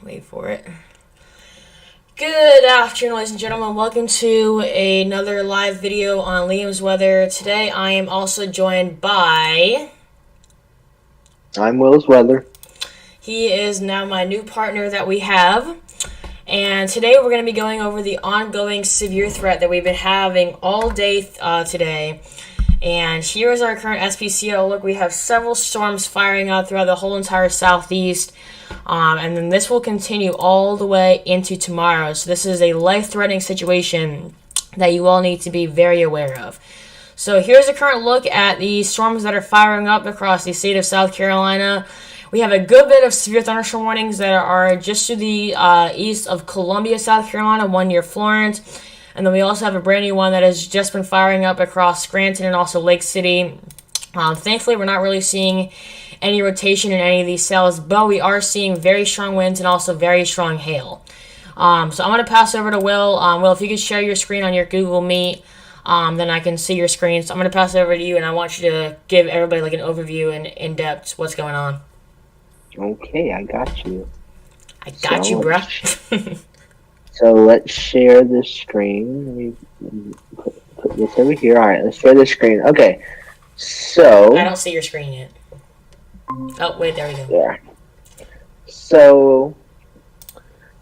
Wait for it. Good afternoon, ladies and gentlemen. Welcome to another live video on Liam's weather. Today I am also joined by... I'm Will's weather. He is now my new partner that we have. And today we're going to be going over the ongoing severe threat that we've been having all day today. And here is our current Spc Outlook. We have several storms firing out throughout the whole entire southeast. And then this will continue all the way into tomorrow. So this is a life-threatening situation that you all need to be very aware of. So here's a current look at the storms that are firing up across the state of South Carolina. We have a good bit of severe thunderstorm warnings that are just to the east of Columbia, South Carolina, one near Florence. And then we also have a brand new one that has just been firing up across Scranton and also Lake City. Thankfully, we're not really seeing any rotation in any of these cells, but we are seeing very strong winds and also very strong hail. So I'm going to pass over to Will. Will, if you could share your screen on your Google Meet, then I can see your screen. So I'm going to pass it over to you, and I want you to give everybody like an overview and in-depth what's going on. Okay, I got you. I got you, bruh. So let's share the screen. Let me put this over here. All right, let's share the screen. Okay, so... I don't see your screen yet. Oh, wait, there we go. There. So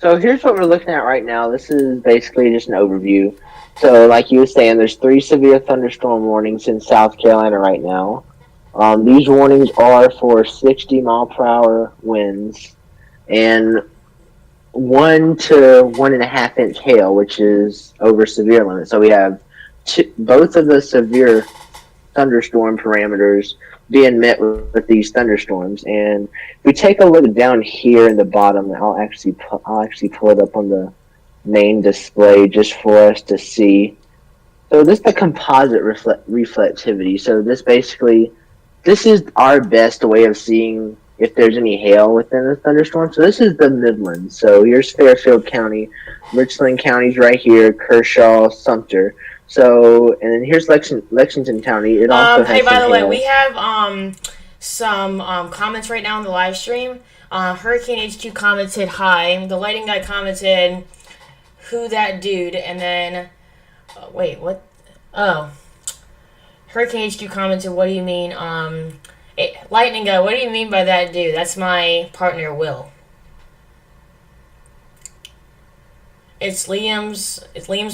here's what we're looking at right now. This is basically just an overview. So like you were saying, there's 3 severe thunderstorm warnings in South Carolina right now. These warnings are for 60 mile per hour winds and 1 to 1.5 inch hail, which is over severe limit. So we have both of the severe thunderstorm parameters being met with these thunderstorms. And if we take a look down here in the bottom, I'll actually pull it up on the main display just for us to see. So this is the composite reflectivity. So this is our best way of seeing if there's any hail within the thunderstorm. So this is the Midlands. So here's Fairfield County, Richland County's right here, Kershaw, Sumter. So, and then here's Lexington County. It also has hey, by the way, hail. we have some comments right now on the live stream. Hurricane HQ commented hi. The lighting guy commented, who that dude? And then, wait, what? Oh. Hurricane HQ commented, what do you mean? Lightning guy, what do you mean by that dude? That's my partner, Will. It's Liam's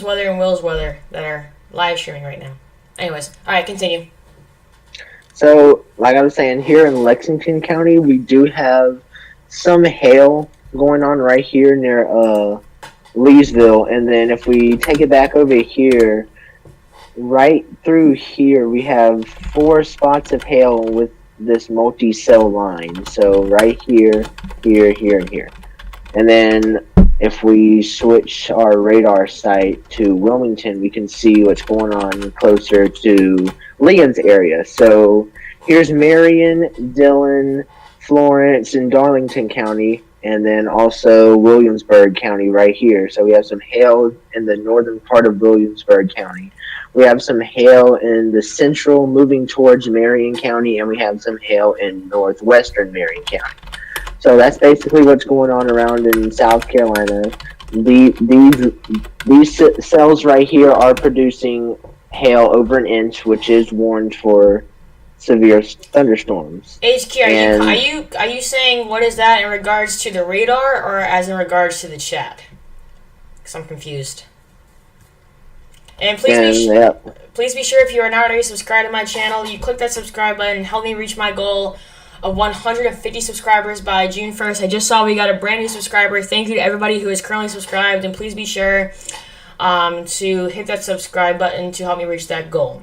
weather and Will's weather that are live streaming right now. Anyways, alright, continue. So, like I was saying, here in Lexington County, we do have some hail going on right here near Leesville. And then if we take it back over here, right through here, we have 4 spots of hail with this multi-cell line. So right here, here, here, and here. And then if we switch our radar site to Wilmington, we can see what's going on closer to Leon's area. So here's Marion, Dillon, Florence, and Darlington County, and then also Williamsburg County right here. So we have some hail in the northern part of Williamsburg County. We have some hail in the central moving towards Marion County, and we have some hail in northwestern Marion County. So that's basically what's going on around in South Carolina. These cells right here are producing hail over 1 inch, which is warned for severe thunderstorms. HQ, are you saying what is that in regards to the radar or as in regards to the chat? Because I'm confused. And please be sure if you are not already subscribed to my channel, you click that subscribe button and help me reach my goal of 150 subscribers by June 1st. I just saw we got a brand new subscriber. Thank you to everybody who is currently subscribed, and please be sure to hit that subscribe button to help me reach that goal.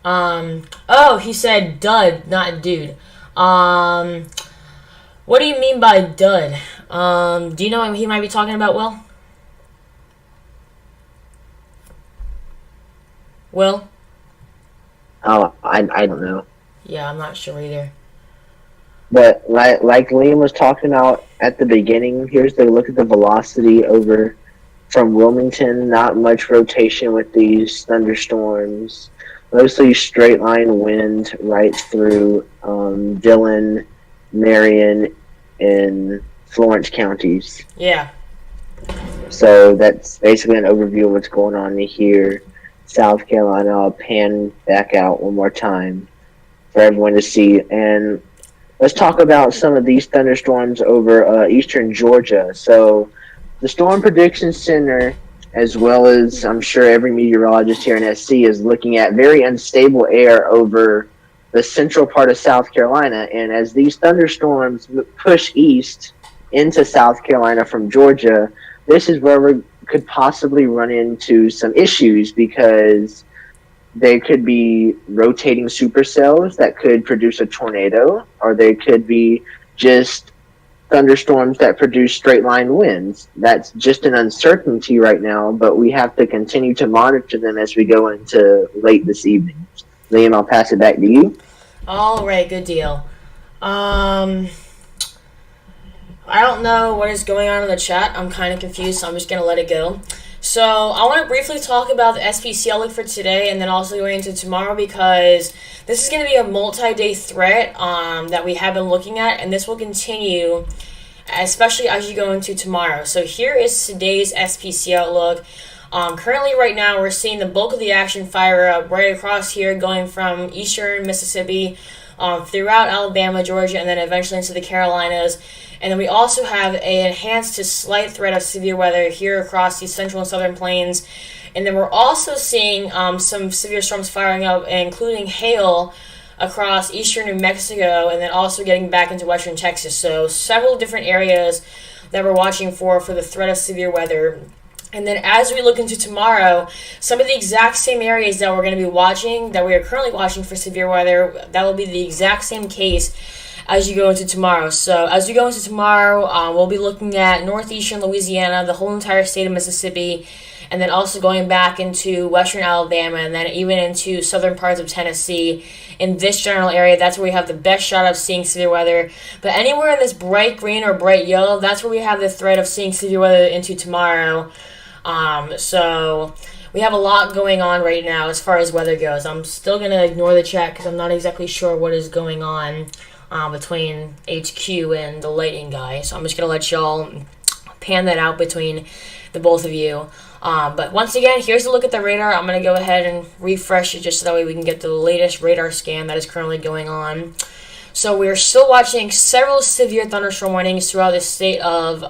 Oh, he said dud, not dude. What do you mean by dud? Do you know what he might be talking about, Will? Will? Oh, I don't know. Yeah, I'm not sure either. But like Liam was talking about at the beginning, here's the look at the velocity over from Wilmington. Not much rotation with these thunderstorms. Mostly straight line wind right through Dillon, Marion, and Florence counties. Yeah. So that's basically an overview of what's going on here. South Carolina, I'll pan back out one more time for everyone to see. And let's talk about some of these thunderstorms over eastern Georgia. So the Storm Prediction Center, as well as I'm sure every meteorologist here in SC, is looking at very unstable air over the central part of South Carolina. And as these thunderstorms push east into South Carolina from Georgia, this is where we could possibly run into some issues, because they could be rotating supercells that could produce a tornado, or they could be just thunderstorms that produce straight line winds. That's just an uncertainty right now, but we have to continue to monitor them as we go into late this evening. Liam, I'll pass it back to you. All right, good deal. I don't know what is going on in the chat. I'm kind of confused, so I'm just going to let it go. So I want to briefly talk about the Spc Outlook for today and then also going into tomorrow, because this is going to be a multi-day threat that we have been looking at, and this will continue, especially as you go into tomorrow. So here is today's Spc Outlook. Currently right now we're seeing the bulk of the action fire up right across here, going from eastern Mississippi throughout Alabama, Georgia, and then eventually into the Carolinas. And then we also have an enhanced to slight threat of severe weather here across the central and southern plains. And then we're also seeing some severe storms firing up, including hail across eastern New Mexico, and then also getting back into western Texas. So several different areas that we're watching for the threat of severe weather. And then as we look into tomorrow, some of the exact same areas that we're going to be watching, that we are currently watching for severe weather, that will be the exact same case as you go into tomorrow. So as we go into tomorrow, we'll be looking at northeastern Louisiana, the whole entire state of Mississippi, and then also going back into western Alabama, and then even into southern parts of Tennessee. In this general area, that's where we have the best shot of seeing severe weather. But anywhere in this bright green or bright yellow, that's where we have the threat of seeing severe weather into tomorrow. So we have a lot going on right now as far as weather goes. I'm still going to ignore the chat because I'm not exactly sure what is going on between HQ and the lighting guy. So I'm just going to let y'all pan that out between the both of you. But once again, here's a look at the radar. I'm going to go ahead and refresh it just so that way we can get the latest radar scan that is currently going on. So we're still watching several severe thunderstorm warnings throughout the state of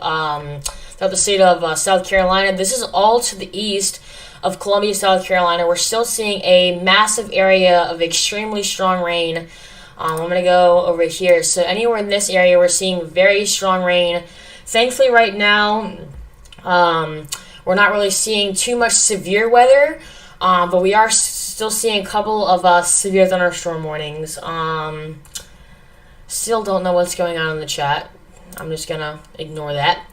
South Carolina. This is all to the east of Columbia, South Carolina. We're still seeing a massive area of extremely strong rain. I'm going to go over here. So anywhere in this area, we're seeing very strong rain. Thankfully, right now, we're not really seeing too much severe weather, but we are still seeing a couple of severe thunderstorm warnings. Still don't know what's going on in the chat. I'm just going to ignore that.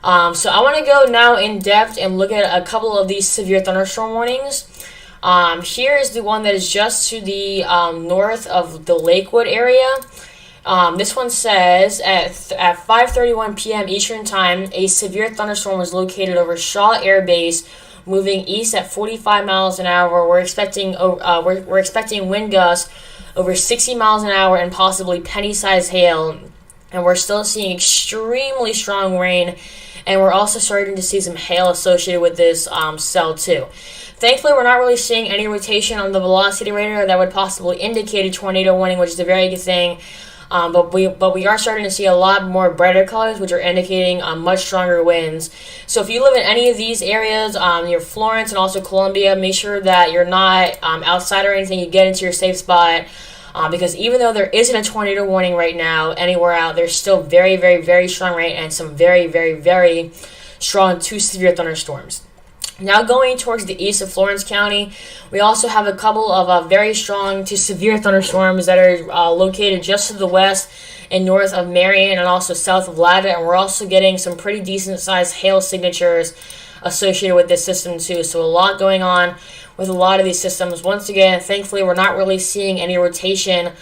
So I want to go now in depth and look at a couple of these severe thunderstorm warnings. Here is the one that is just to the north of the Lakewood area. This one says at 5:31 p.m. Eastern Time, a severe thunderstorm was located over Shaw Air Base, moving east at 45 miles an hour. We're expecting wind gusts over 60 miles an hour and possibly penny-sized hail. And we're still seeing extremely strong rain, and we're also starting to see some hail associated with this cell too. Thankfully, we're not really seeing any rotation on the velocity radar that would possibly indicate a tornado warning, which is a very good thing. But we are starting to see a lot more brighter colors, which are indicating much stronger winds. So if you live in any of these areas, near Florence and also Columbia, make sure that you're not outside or anything. You get into your safe spot. Because even though there isn't a tornado warning right now anywhere out, there's still very, very, very strong rain and some very, very, very strong to severe thunderstorms. Now going towards the east of Florence County, we also have a couple of very strong to severe thunderstorms that are located just to the west and north of Marion and also south of Latta, and we're also getting some pretty decent sized hail signatures associated with this system too. So a lot going on with a lot of these systems. Once again, thankfully, we're not really seeing any rotation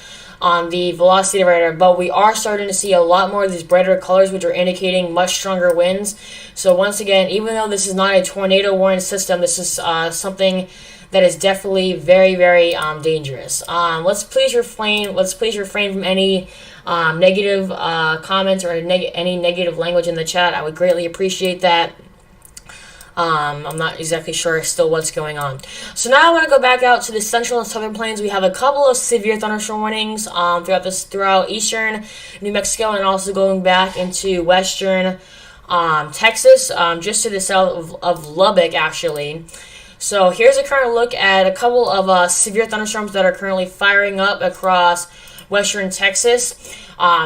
on the velocity radar, but we are starting to see a lot more of these brighter colors, which are indicating much stronger winds. So once again, even though this is not a tornado warning system, this is something that is definitely very, very dangerous. Let's please refrain from any negative comments or any negative language in the chat. I would greatly appreciate that. I'm not exactly sure still what's going on. So now I want to go back out to the central and southern plains. We have a couple of severe thunderstorm warnings throughout eastern New Mexico, and also going back into western Texas, just to the south of Lubbock, actually. So here's a current look at a couple of severe thunderstorms that are currently firing up across western Texas.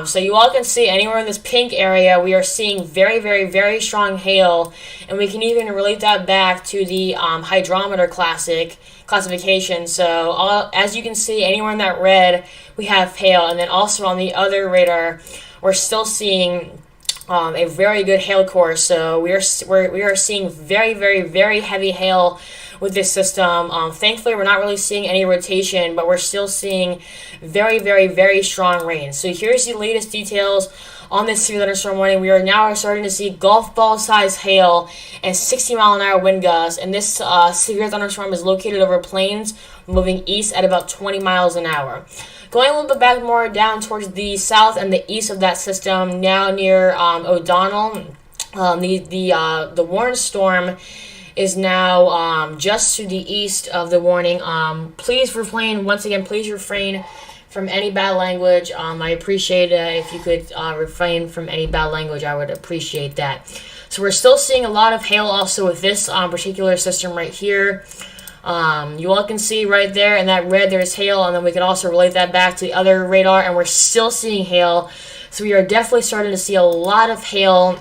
So you all can see anywhere in this pink area, we are seeing very, very, very strong hail, and we can even relate that back to the hydrometer classification. So as you can see, anywhere in that red, we have hail, and then also on the other radar, we're still seeing a very good hail course. So we are seeing very, very, very heavy hail with this system. Thankfully, we're not really seeing any rotation, but we're still seeing very, very, very strong rain. So here's the latest details on this severe thunderstorm warning. We are now starting to see golf ball size hail and 60-mile-an-hour wind gusts, and this severe thunderstorm is located over plains, moving east at about 20 miles an hour. Going a little bit back more down towards the south and the east of that system, now near O'Donnell, the warned storm is now just to the east of the warning. Please refrain from any bad language. I appreciate if you could refrain from any bad language. I would appreciate that. So we're still seeing a lot of hail also with this particular system right here. You all can see right there in that red there's hail, and then we can also relate that back to the other radar, and we're still seeing hail. So we are definitely starting to see a lot of hail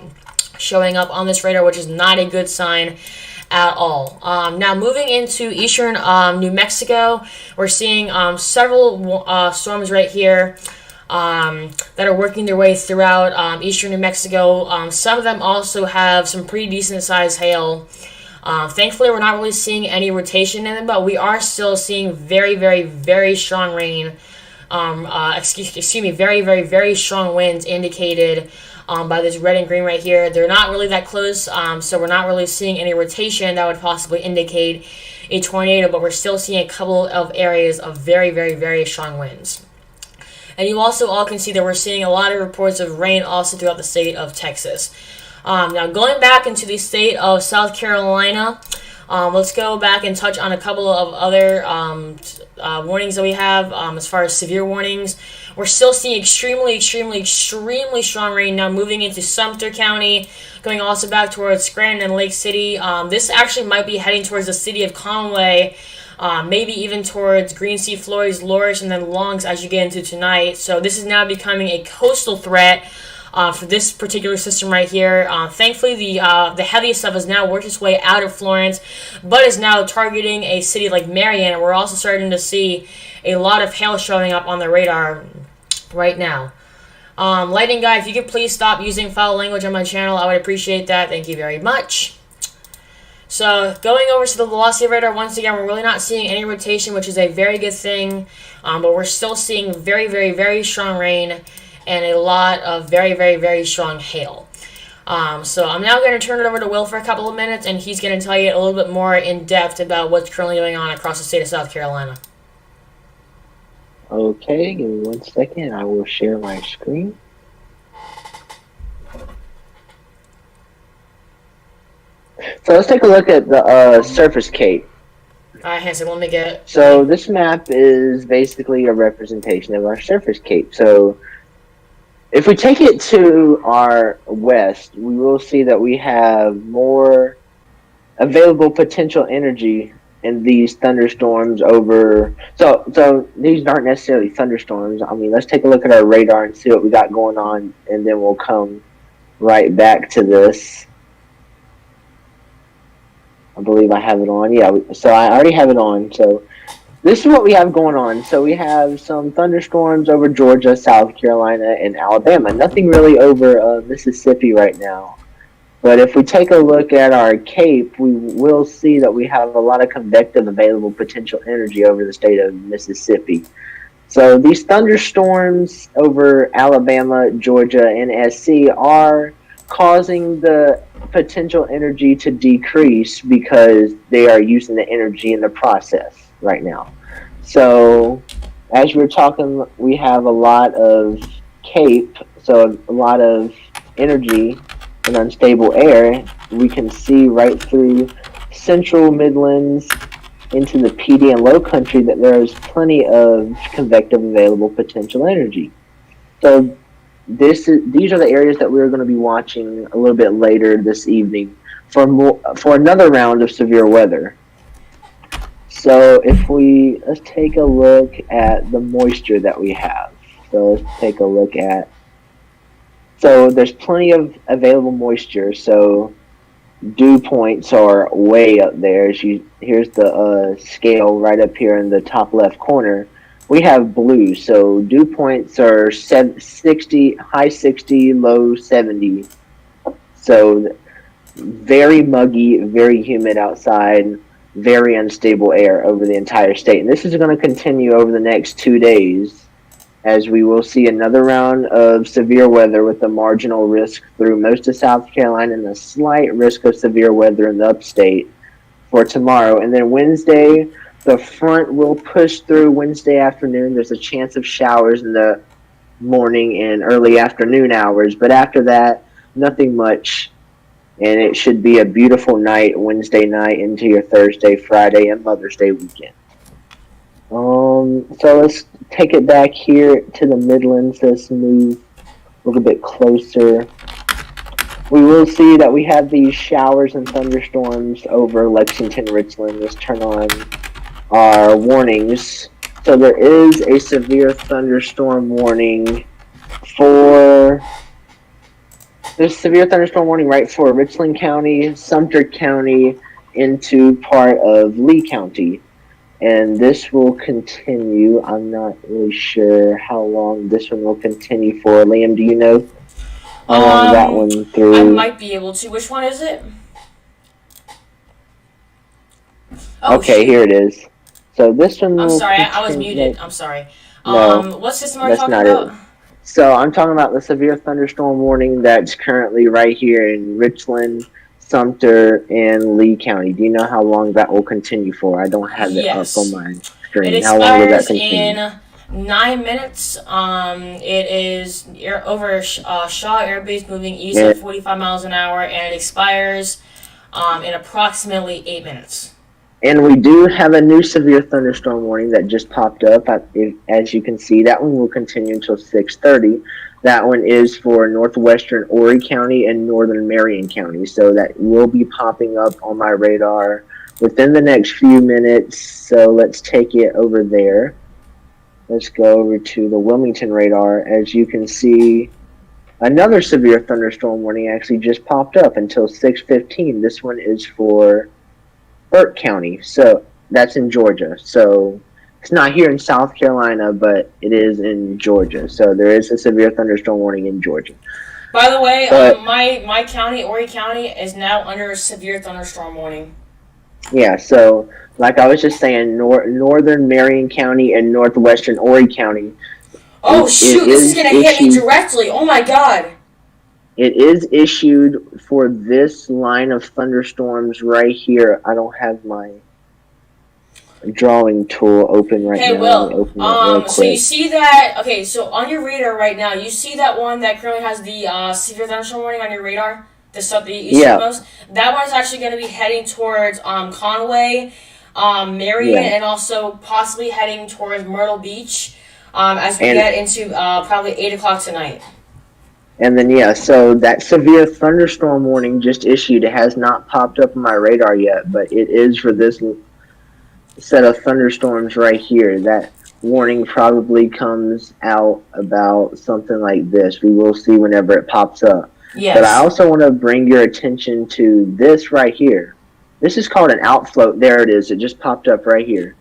showing up on this radar, which is not a good sign at all. Now moving into eastern New Mexico, we're seeing several storms right here that are working their way throughout eastern New Mexico. Some of them also have some pretty decent sized hail. Thankfully, we're not really seeing any rotation in them, but we are still seeing very, very, very strong rain. Very, very, very strong winds indicated by this red and green right here. They're not really that close, so we're not really seeing any rotation that would possibly indicate a tornado, but we're still seeing a couple of areas of very, very, very strong winds. And you also all can see that we're seeing a lot of reports of rain also throughout the state of Texas. Now going back into the state of South Carolina, let's go back and touch on a couple of other warnings that we have as far as severe warnings. We're still seeing extremely, extremely, extremely strong rain now moving into Sumter County, going also back towards Scranton and Lake City. This actually might be heading towards the city of Conway, maybe even towards Greenseed, Floyd's, Lorish, and then Longs as you get into tonight. So this is now becoming a coastal threat for this particular system right here. Thankfully, the heaviest stuff has now worked its way out of Florence, but is now targeting a city like Marion. And we're also starting to see a lot of hail showing up on the radar right now. Lightning Guy, if you could please stop using foul language on my channel, I would appreciate that. Thank you very much. So going over to the velocity radar, once again, we're really not seeing any rotation, which is a very good thing, but we're still seeing very, very, very strong rain and a lot of very, very, very strong hail. So I'm now going to turn it over to Will for a couple of minutes, and he's going to tell you a little bit more in depth about what's currently going on across the state of South Carolina. Okay, give me 1 second. I will share my screen. So let's take a look at the surface cape. Alright, Hanson, let me get... So this map is basically a representation of our surface cape. So if we take it to our west, we will see that we have more available potential energy in these thunderstorms over... So these aren't necessarily thunderstorms. I mean, let's take a look at our radar and see what we got going on, and then we'll come right back to this. I believe I have it on. Yeah, so I already have it on. So this is what we have going on. So we have some thunderstorms over Georgia, South Carolina, and Alabama. Nothing really over Mississippi right now. But if we take a look at our cape, we will see that we have a lot of convective available potential energy over the state of Mississippi. So these thunderstorms over Alabama, Georgia, and SC are causing the potential energy to decrease because they are using the energy in the process right now. So as we're talking, we have a lot of Cape, so a lot of energy and unstable air, we can see right through central Midlands into the PD and low country that there is plenty of convective available potential energy. So these are the areas that we're going to be watching a little bit later this evening for another round of severe weather. So let's take a look at the moisture that we have. So let's take a look at. So there's plenty of available moisture. So dew points are way up there. Here's the scale right up here in the top left corner. We have blue, so dew points are 60, high 60, low 70. So very muggy, very humid outside, very unstable air over the entire state. And this is going to continue over the next 2 days, as we will see another round of severe weather with a marginal risk through most of South Carolina and a slight risk of severe weather in the upstate for tomorrow. And then Wednesday, the front will push through Wednesday afternoon. There's a chance of showers in the morning and early afternoon hours. But after that, nothing much. And it should be a beautiful night Wednesday night into your Thursday, Friday, and Mother's Day weekend. So let's take it back here to the Midlands. Let's move a little bit closer. We will see that we have these showers and thunderstorms over Lexington, Richland. Let's turn on our warnings. So there is a severe thunderstorm warning there's a severe thunderstorm warning right for Richland County, Sumter County, into part of Lee County. And this will continue. I'm not really sure how long this one will continue for. Liam, do you know how long that one through? I might be able to. Which one is it? Oh, okay, shoot. Here it is. So this one. I'm sorry, I was muted. I'm sorry. No, what system are you talking about? It. So I'm talking about the severe thunderstorm warning that's currently right here in Richland, Sumter, and Lee County. Do you know how long that will continue for? I don't have it up on my screen. How long will that continue? In 9 minutes. It is over Shaw Air Base, moving east at 45 miles an hour, and it expires in approximately 8 minutes. And we do have a new severe thunderstorm warning that just popped up. As you can see, that one will continue until 6:30. That one is for northwestern Horry County and northern Marion County. So that will be popping up on my radar within the next few minutes. So let's take it over there. Let's go over to the Wilmington Radar. As you can see, another severe thunderstorm warning actually just popped up until 6:15. This one is for Burke County, so that's in Georgia. So it's not here in South Carolina, but it is in Georgia. So there is a severe thunderstorm warning in Georgia. By the way, my county, Horry County, is now under a severe thunderstorm warning. Yeah, so like I was just saying, northern Marion County and northwestern Horry County. Oh, shoot, this is going to hit me directly. Oh, my God. It is issued for this line of thunderstorms right here. I don't have my drawing tool open right now. Hey, Will, so you see that, okay, so on your radar right now, you see that one that currently has the severe thunderstorm warning on your radar? The stuff that you see most? That one is actually going to be heading towards Conway, Marion, and also possibly heading towards Myrtle Beach as we get into probably 8 o'clock tonight. And then, so that severe thunderstorm warning just issued. It has not popped up on my radar yet, but it is for this set of thunderstorms right here. That warning probably comes out about something like this. We will see whenever it pops up. Yes. But I also want to bring your attention to this right here. This is called an outflow. There it is. It just popped up right here.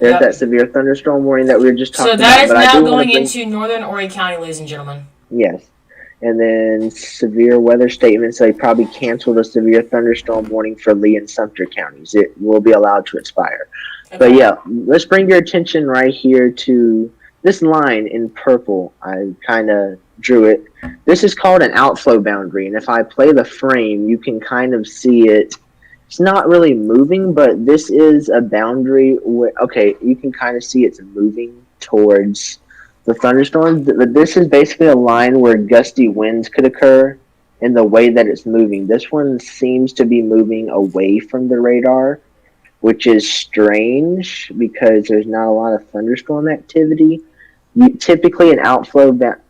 There's that severe thunderstorm warning that we were just talking about. So that is now going into northern Horry County, ladies and gentlemen. Yes. And then severe weather statements. They probably canceled a severe thunderstorm warning for Lee and Sumter counties. It will be allowed to expire. Okay. But let's bring your attention right here to this line in purple. I kind of drew it. This is called an outflow boundary. And if I play the frame, you can kind of see it. It's not really moving, but this is a boundary. You can kind of see it's moving towards the thunderstorms. This is basically a line where gusty winds could occur in the way that it's moving. This one seems to be moving away from the radar, which is strange because there's not a lot of thunderstorm activity. Typically,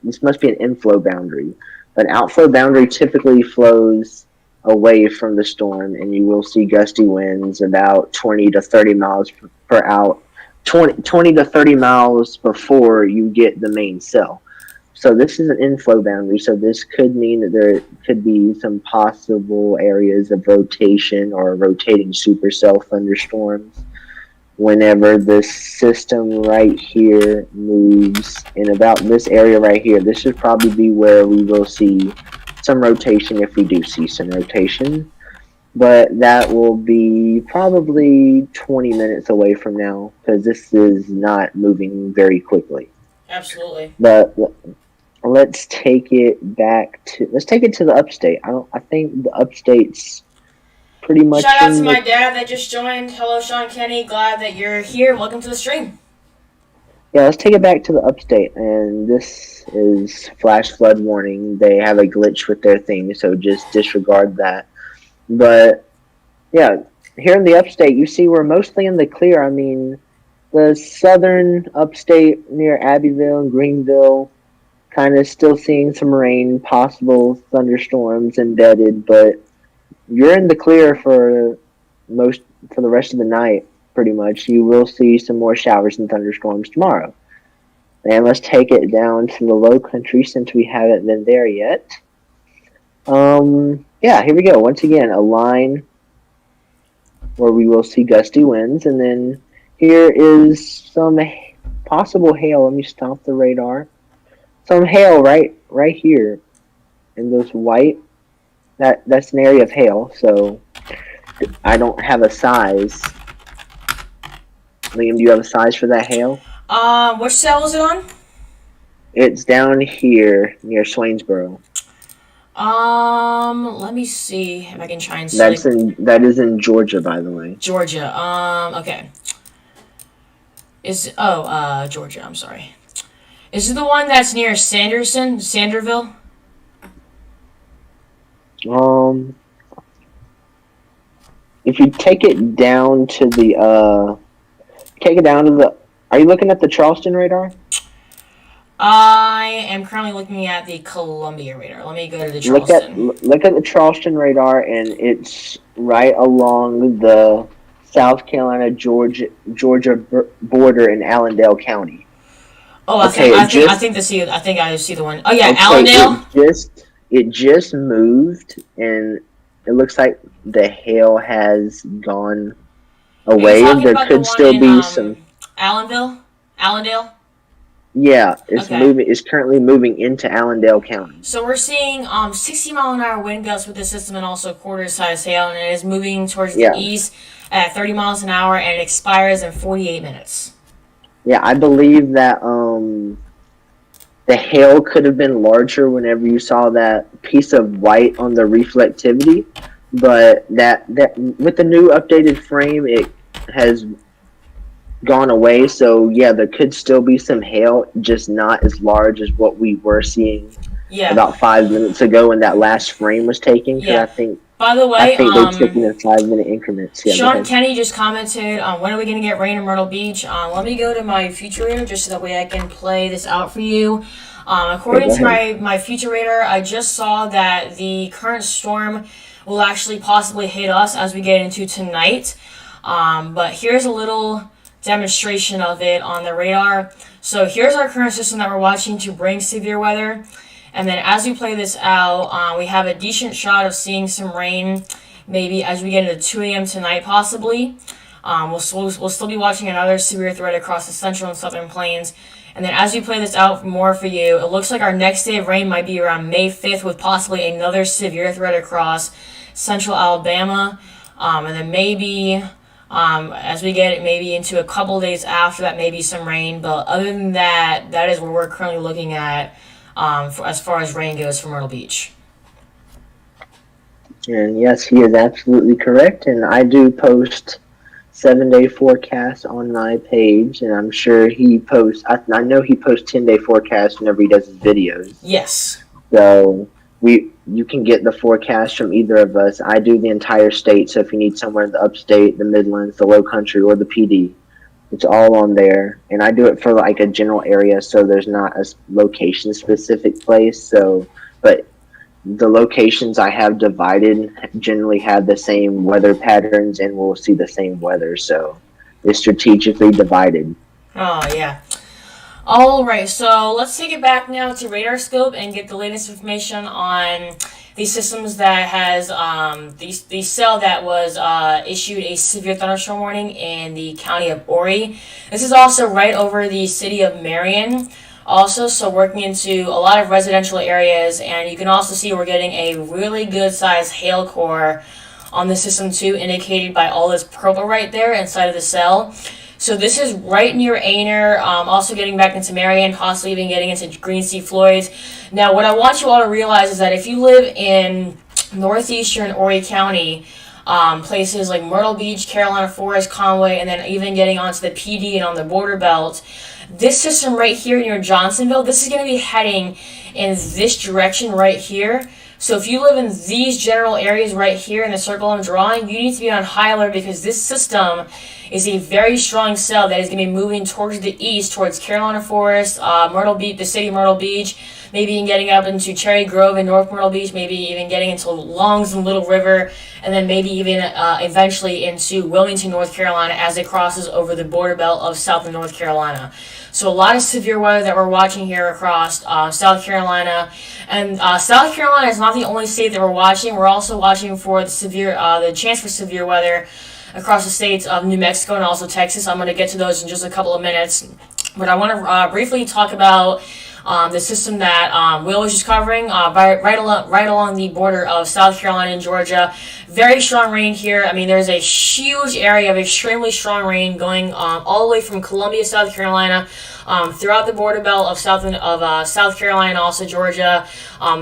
this must be an inflow boundary, but an outflow boundary typically flows away from the storm, and you will see gusty winds about 20 to 30 miles per hour, 20 to 30 miles before you get the main cell. So this is an inflow boundary, so this could mean that there could be some possible areas of rotation or rotating supercell thunderstorms whenever this system right here moves in about this area right here. This should probably be where we will see some rotation if we do see some rotation. But that will be probably 20 minutes away from now because this is not moving very quickly. Absolutely. But let's take it to the upstate. I think the upstate's pretty much. Shout out to my dad that just joined. Hello, Sean Kenny. Glad that you're here. Welcome to the stream. Yeah, let's take it back to the upstate, and this is flash flood warning. They have a glitch with their thing, so just disregard that. But yeah, here in the upstate, you see we're mostly in the clear. I mean, the southern upstate near Abbeville and Greenville, kind of still seeing some rain, possible thunderstorms embedded, but you're in the clear for the rest of the night. Pretty much, you will see some more showers and thunderstorms tomorrow. And let's take it down to the low country since we haven't been there yet. Yeah, here we go. Once again, a line where we will see gusty winds, and then here is some possible hail. Let me stop the radar. Some hail right here, in this white. That's an area of hail. So I don't have a size. Liam, do you have a size for that hail? Which cell is it on? It's down here near Swainsboro. Let me see if I can try and see. That is in Georgia, by the way. Georgia. Okay. Georgia. I'm sorry. Is it the one that's near Sanderville? If you take it down to the are you looking at the Charleston radar? I am currently looking at the Columbia radar. Let me go to the Charleston. Look at the Charleston radar, and it's right along the South Carolina Georgia border in Allendale County. Oh, I think I see the one. Oh yeah, okay, Allendale. It just moved, and it looks like the hail has gone away. There could still be some. Allendale. Yeah, it's currently moving into Allendale County. So we're seeing 60-mile-an-hour wind gusts with the system, and also quarter-size hail, and it is moving towards the east at 30 miles an hour, and it expires in 48 minutes. Yeah, I believe that the hail could have been larger whenever you saw that piece of white on the reflectivity, but that with the new updated frame, it has gone away. So yeah, there could still be some hail, just not as large as what we were seeing about 5 minutes ago when that last frame was taken. Yeah. By the way, they're taking in 5 minute increments. Yeah, Sean Kenny just commented, when are we going to get rain in Myrtle Beach? Let me go to my future radar just so that way I can play this out for you. According to my future radar, I just saw that the current storm will actually possibly hit us as we get into tonight. But here's a little demonstration of it on the radar. So here's our current system that we're watching to bring severe weather. And then as we play this out, we have a decent shot of seeing some rain maybe as we get into 2 a.m. tonight possibly. We'll still be watching another severe threat across the central and southern plains. And then as we play this out more for you, it looks like our next day of rain might be around May 5th with possibly another severe threat across central Alabama. And then maybe as we get maybe into a couple days after that, maybe some rain. But other than that, that is what we're currently looking at as far as rain goes for Myrtle Beach. And yes, he is absolutely correct. And I do post 7-day forecast on my page, and I'm sure he posts. I know he posts 10-day forecast whenever he does his videos. Yes. So you can get the forecast from either of us. I do the entire state, so if you need somewhere in the upstate, the Midlands, the Low Country, or the PD, it's all on there. And I do it for like a general area, so there's not a location specific place. So, but the locations I have divided generally have the same weather patterns and will see the same weather. So it's strategically divided. Oh, yeah. All right, so let's take it back now to Radar Scope and get the latest information on these systems that has the cell that was issued a severe thunderstorm warning in the county of Horry. This is also right over the city of Marion. Also, so working into a lot of residential areas, and you can also see we're getting a really good size hail core on the system too, indicated by all this purple right there inside of the cell. So this is right near Aner, also getting back into Marion, possibly even getting into Green Sea Floyd's. Now, what I want you all to realize is that if you live in northeastern Horry County, places like Myrtle Beach, Carolina Forest, Conway, and then even getting onto the PD and on the border belt, this system right here near Johnsonville, this is going to be heading in this direction right here. So if you live in these general areas right here in the circle I'm drawing, you need to be on high alert because this system is a very strong cell that is going to be moving towards the east, towards Carolina Forest, Myrtle Beach, the city of Myrtle Beach, maybe even getting up into Cherry Grove and North Myrtle Beach, maybe even getting into Longs and Little River, and then maybe even eventually into Wilmington, North Carolina as it crosses over the border belt of South and North Carolina. So a lot of severe weather that we're watching here across South Carolina. And South Carolina is not the only state that we're watching. We're also watching for the chance for severe weather across the states of New Mexico and also Texas. I'm going to get to those in just a couple of minutes. But I want to briefly talk about the system that Will was just covering right along the border of South Carolina and Georgia. Very strong rain here. I mean, there's a huge area of extremely strong rain going all the way from Columbia, South Carolina, throughout the border belt of South Carolina, also Georgia.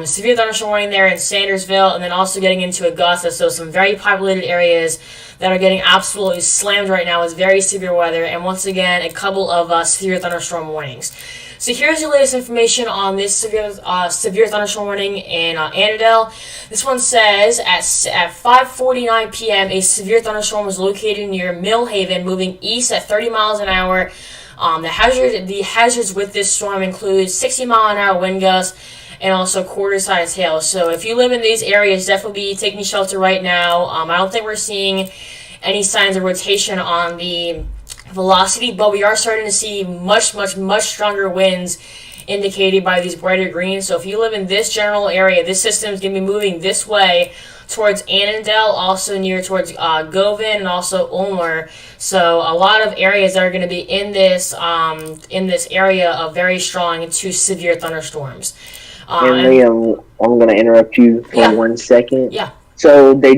Severe thunderstorm warning there in Sandersville, and then also getting into Augusta. So some very populated areas that are getting absolutely slammed right now with very severe weather, and once again, a couple of severe thunderstorm warnings. So here's the latest information on this severe thunderstorm warning in Annandale. This one says at 5:49 p.m. a severe thunderstorm was located near Millhaven, moving east at 30 miles an hour. The hazards with this storm include 60-mile-an-hour wind gusts and also quarter-size hail. So if you live in these areas, definitely be taking shelter right now. I don't think we're seeing any signs of rotation on the velocity, but we are starting to see much stronger winds indicated by these brighter greens. So if you live in this general area, this system is going to be moving this way towards Annandale, also near towards Govan and also Ulmer. So a lot of areas that are going to be in this area of very strong to severe thunderstorms. And Liam, I'm going to interrupt you for 1 second. Yeah. So the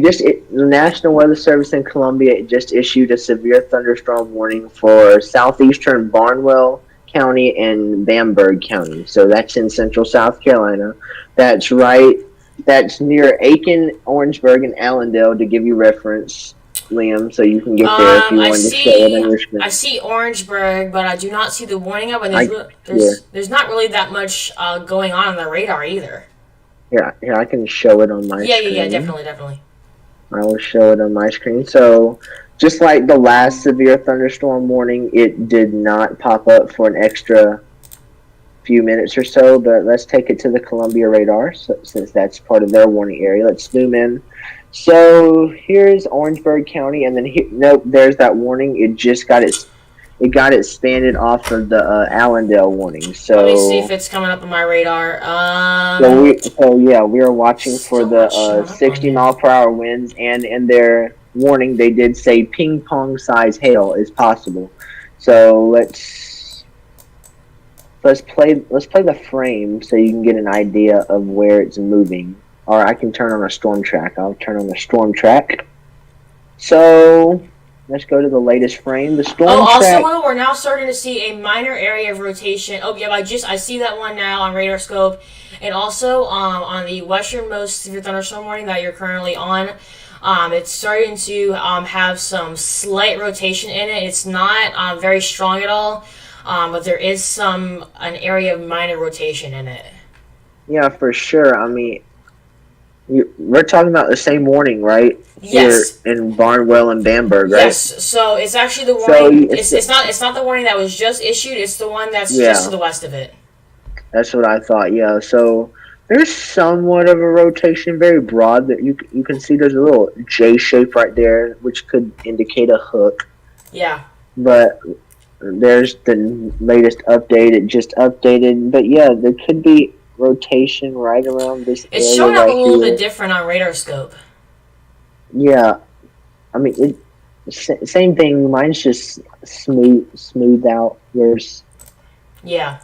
National Weather Service in Columbia just issued a severe thunderstorm warning for southeastern Barnwell County and Bamberg County. So that's in central South Carolina. That's near Aiken, Orangeburg, and Allendale, to give you reference, Liam, so you can get there if you want to show it on your screen. I see Orangeburg, but I do not see the warning up, and there's not really that much going on the radar either. Here, I can show it on my screen. Yeah, definitely. I will show it on my screen. So, just like the last severe thunderstorm warning, it did not pop up for an extra few minutes or so, but let's take it to the Columbia radar, since that's part of their warning area. Let's zoom in. So, here's Orangeburg County, and then, nope, there's that warning. It just got it expanded off of the Allendale warning. So let me see if it's coming up on my radar. We are watching for the 60-mile-per-hour winds, and in their warning, they did say ping pong size hail is possible. So let's play the frame so you can get an idea of where it's moving. Or I can turn on a storm track. I'll turn on the storm track. So let's go to the latest frame. The storm track. Also, we're now starting to see a minor area of rotation. Oh, yeah, I see that one now on radar scope. And also, on the westernmost severe thunderstorm warning that you're currently on, It's starting to have some slight rotation in it. It's not very strong at all, but there is an area of minor rotation in it. Yeah, for sure. I mean, we're talking about the same warning, right? Yes. Here in Barnwell and Bamberg, right? Yes. So it's actually the warning. It's not the warning that was just issued. It's the one that's just to the west of it. That's what I thought. Yeah. So there's somewhat of a rotation, very broad. That you can see there's a little J shape right there, which could indicate a hook. Yeah. But there's the latest update. It just updated. But yeah, there could be rotation right around this area. It's showing up a little bit different on radar scope. Yeah, I mean, same thing. Mine's just smooth out. Yeah.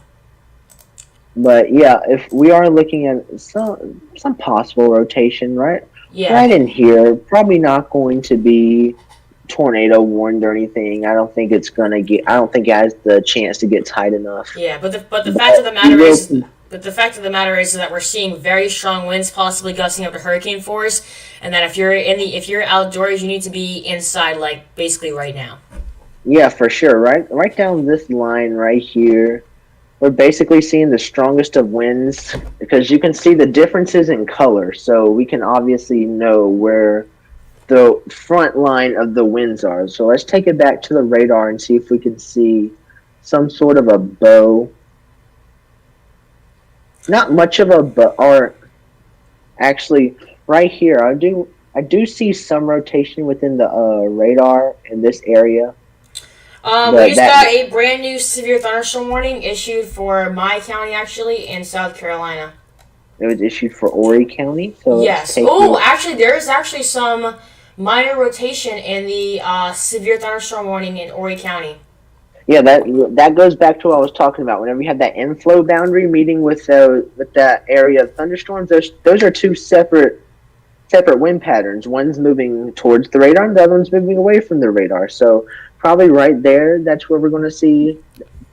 But yeah, if we are looking at some possible rotation, right? Yeah. Right in here, probably not going to be tornado warned or anything. I don't think it's gonna get. I don't think it has the chance to get tight enough. Yeah, but the fact of the matter is. But the fact of the matter is that we're seeing very strong winds, possibly gusting up to hurricane force, and that if you're outdoors, you need to be inside, like basically right now. Yeah, for sure. Right down this line right here, we're basically seeing the strongest of winds because you can see the differences in color, so we can obviously know where the front line of the winds are. So let's take it back to the radar and see if we can see some sort of a bow. Not much of a bow, or actually right here, I do see some rotation within the radar in this area. We just got a brand new severe thunderstorm warning issued for my county, actually, in South Carolina. It was issued for Horry County. So yes. Oh, actually, there is actually some minor rotation in the severe thunderstorm warning in Horry County. Yeah, that goes back to what I was talking about. Whenever you had that inflow boundary meeting with that area of thunderstorms, those are two separate wind patterns. One's moving towards the radar, and the other one's moving away from the radar. So probably right there, that's where we're going to see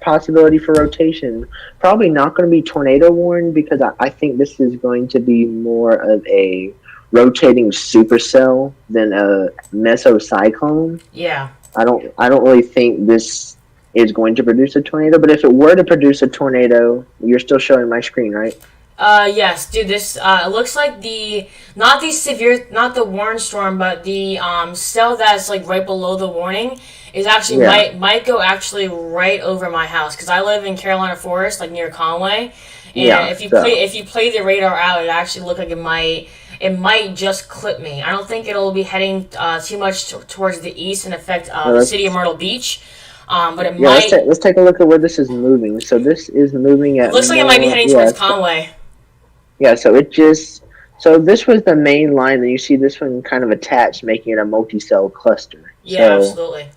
possibility for rotation. Probably not going to be tornado warned because I think this is going to be more of a rotating supercell than a mesocyclone. Yeah. I don't really think this is going to produce a tornado, but if it were to produce a tornado, you're still showing my screen, right? Yes, dude, this, it looks like not the warning storm, but the, cell that's, like, right below the warning is actually, might go actually right over my house, because I live in Carolina Forest, like, near Conway, and if you play the radar out, it actually looked like it might just clip me. I don't think it'll be heading, too much towards the east and affect, the city of Myrtle Beach. But it might. Let's take a look at where this is moving. So this is moving at. It looks like it might be heading towards Conway. Yeah. So this was the main line, and you see this one kind of attached, making it a multi-cell cluster. Yeah, absolutely.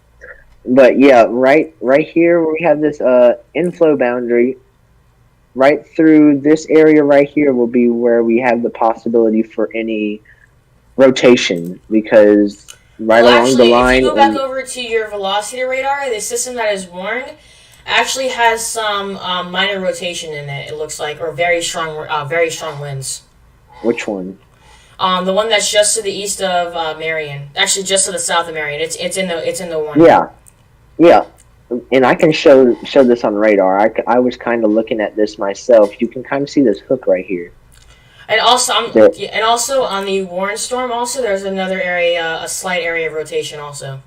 But yeah, right here where we have this inflow boundary, right through this area right here will be where we have the possibility for any rotation because. Along the line. If you go back over to your velocity radar, the system that is warned actually has some minor rotation in it. It looks like, or very strong winds. Which one? The one that's just to the east of Marion. Actually, just to the south of Marion. It's in the warning. Yeah, and I can show this on radar. I was kind of looking at this myself. You can kind of see this hook right here. And also, on the warning storm, also there's another area, a slight area of rotation, also.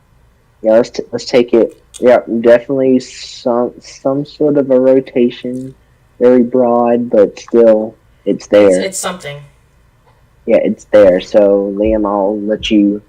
Yeah, let's take it. Yeah, definitely some sort of a rotation, very broad, but still, it's there. It's something. Yeah, it's there. So Liam, I'll let you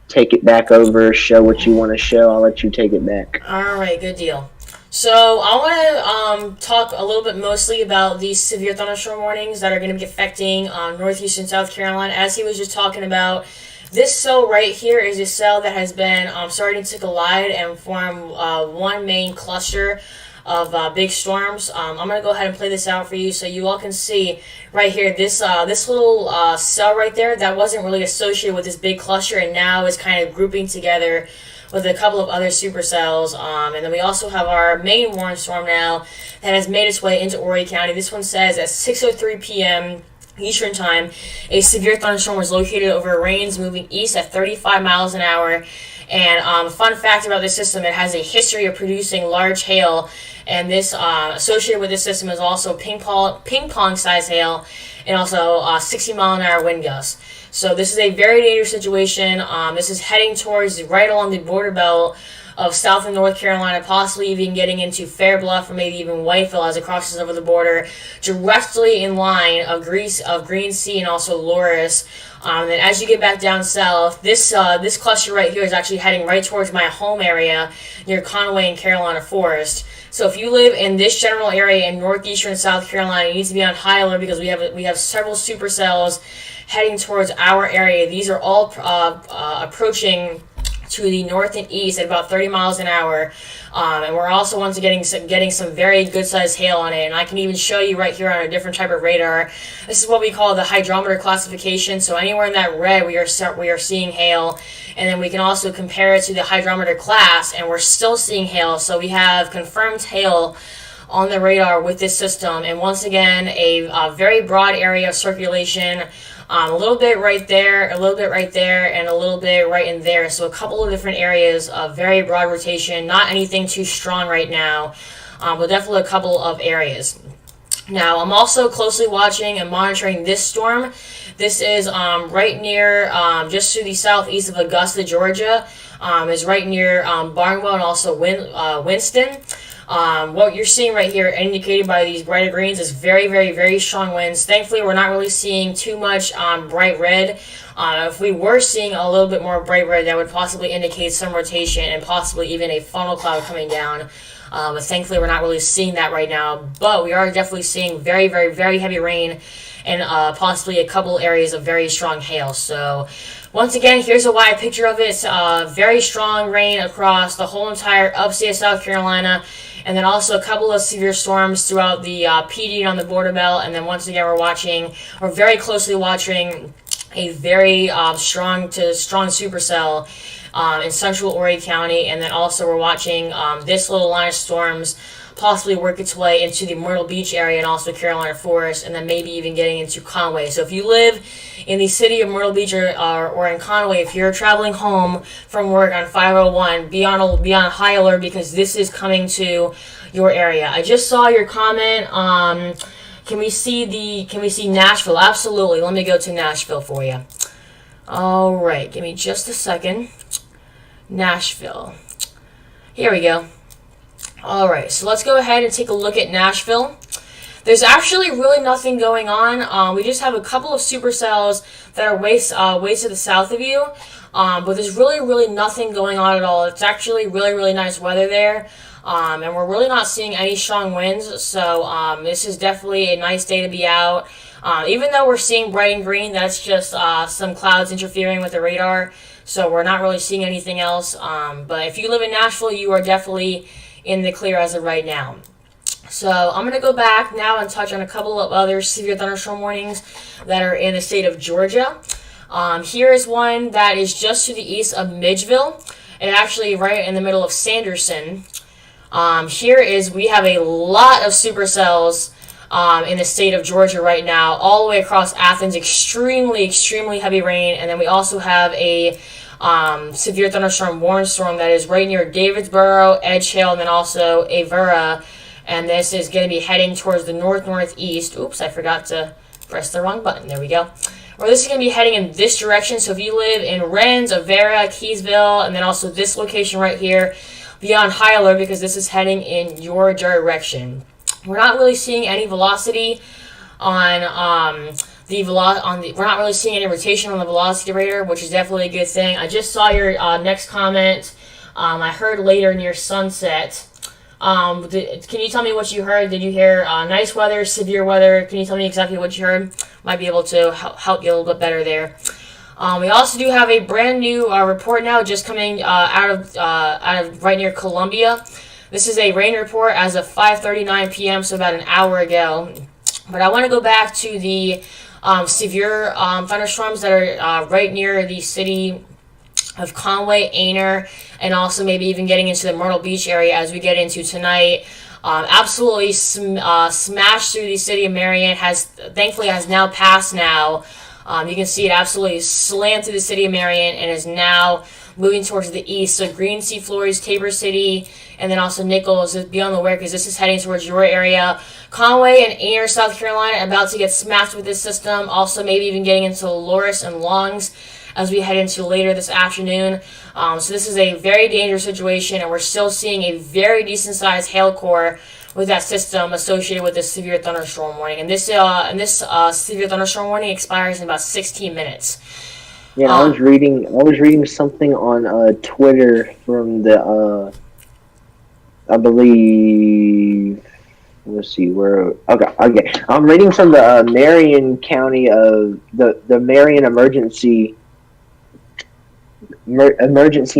take it back over, show what you want to show. I'll let you take it back. All right, good deal. So I want to talk a little bit mostly about these severe thunderstorm warnings that are going to be affecting northeastern South Carolina. As he was just talking about, this cell right here is a cell that has been starting to collide and form one main cluster of big storms. I'm going to go ahead and play this out for you so you all can see right here, this little cell right there that wasn't really associated with this big cluster and now is kind of grouping together with a couple of other supercells, and then we also have our main warning storm now that has made its way into Horry County. This one says at 6:03 p.m. Eastern time, a severe thunderstorm was located over rains moving east at 35 miles an hour. And fun fact about this system, it has a history of producing large hail, and this associated with this system is also ping pong size hail, and also 60 mile an hour wind gusts. So this is a very dangerous situation. This is heading towards right along the border belt of South and North Carolina, possibly even getting into Fair Bluff or maybe even Whiteville as it crosses over the border, directly in line of Green Sea and also Loris. And as you get back down south, this cluster right here is actually heading right towards my home area near Conway and Carolina Forest. So if you live in this general area in northeastern South Carolina, you need to be on high alert because we have several supercells heading towards our area. These are all approaching to the north and east at about 30 miles an hour. And we're also once again getting some very good sized hail on it. And I can even show you right here on a different type of radar. This is what we call the hydrometer classification. So anywhere in that red, we are seeing hail. And then we can also compare it to the hydrometer class, and we're still seeing hail. So we have confirmed hail on the radar with this system. And once again, a very broad area of circulation. A little bit right there, a little bit right there, and a little bit right in there. So a couple of different areas of very broad rotation. Not anything too strong right now, but definitely a couple of areas. Now, I'm also closely watching and monitoring this storm. This is right near, just to the southeast of Augusta, Georgia. Is right near Barnwell and also Winston. What you're seeing right here, indicated by these brighter greens, is very, very, very strong winds. Thankfully, we're not really seeing too much bright red. If we were seeing a little bit more bright red, that would possibly indicate some rotation and possibly even a funnel cloud coming down. But thankfully, we're not really seeing that right now. But we are definitely seeing very, very, very heavy rain and possibly a couple areas of very strong hail. So once again, here's a wide picture of it. It's very strong rain across the whole entire upstate South Carolina. And then also a couple of severe storms throughout the PD and on the border belt. And then once again, we're very closely watching a very strong supercell in central Horry County. And then also we're watching this little line of storms possibly work its way into the Myrtle Beach area and also Carolina Forest, and then maybe even getting into Conway. So if you live in the city of Myrtle Beach or in Conway, if you're traveling home from work on 501, be on high alert because this is coming to your area. I just saw your comment. Can we see Nashville? Absolutely. Let me go to Nashville for you. All right, give me just a second. Nashville. Here we go. Alright, so let's go ahead and take a look at Nashville. There's actually really nothing going on. We just have a couple of supercells that are ways to the south of you. But there's really nothing going on at all. It's actually really nice weather there. And we're really not seeing any strong winds. So this is definitely a nice day to be out. Even though we're seeing bright and green, that's just some clouds interfering with the radar. So we're not really seeing anything else. But if you live in Nashville, you are definitely in the clear as of right now. So I'm going to go back now and touch on a couple of other severe thunderstorm warnings that are in the state of Georgia. Here is one that is just to the east of Midgeville, and actually right in the middle of Sanderson. We have a lot of supercells in the state of Georgia right now, all the way across Athens. Extremely heavy rain, and then we also have a severe thunderstorm warning storm that is right near Davidsboro, Edge Hill, and then also Avera. And this is going to be heading towards the northeast. Oops, I forgot to press the wrong button. There we go. Or this is going to be heading in this direction. So if you live in Rennes, Avera, Keysville, and then also this location right here, be on high alert because this is heading in your direction. We're not really seeing any velocity on we're not really seeing any rotation on the velocity radar, which is definitely a good thing. I just saw your next comment. I heard later near sunset. Can you tell me what you heard? Did you hear nice weather, severe weather? Can you tell me exactly what you heard? Might be able to help you a little bit better there. We also do have a brand new report now just coming out of right near Columbia. This is a rain report as of 5:39 p.m., so about an hour ago. But I want to go back to the severe thunderstorms that are right near the city of Conway, Aner, and also maybe even getting into the Myrtle Beach area as we get into tonight. absolutely smashed through the city of Marion. Thankfully has now passed now. You can see it absolutely slammed through the city of Marion and is now moving towards the east. So Green Sea, Flores, Tabor City, and then also Nichols. Be on the aware because this is heading towards your area. Conway and Ayer, South Carolina, about to get smashed with this system. Also maybe even getting into Loris and Longs as we head into later this afternoon. So this is a very dangerous situation, and we're still seeing a very decent-sized hail core with that system associated with this severe thunderstorm warning. And this severe thunderstorm warning expires in about 16 minutes. Yeah, I was reading something on Twitter from the I believe. Let's see where. Okay. I'm reading from the Marion County of the Marion Emergency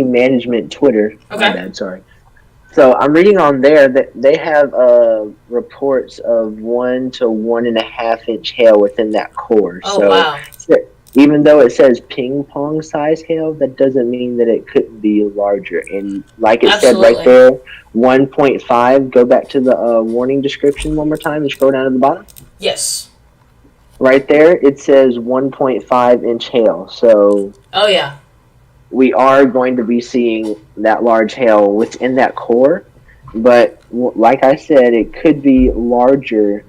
Management Twitter. Okay. My bad, sorry. So I'm reading on there that they have reports of 1 to 1.5 inch hail within that core. Oh, so wow. even though it says ping pong size hail, that doesn't mean that it couldn't be larger. And like it Absolutely. said right there, 1.5. Go back to the warning description one more time and scroll down to the bottom. Yes. Right there, it says 1.5 inch hail. So. Oh yeah. We are going to be seeing that large hail within that core, but like I said, it could be larger,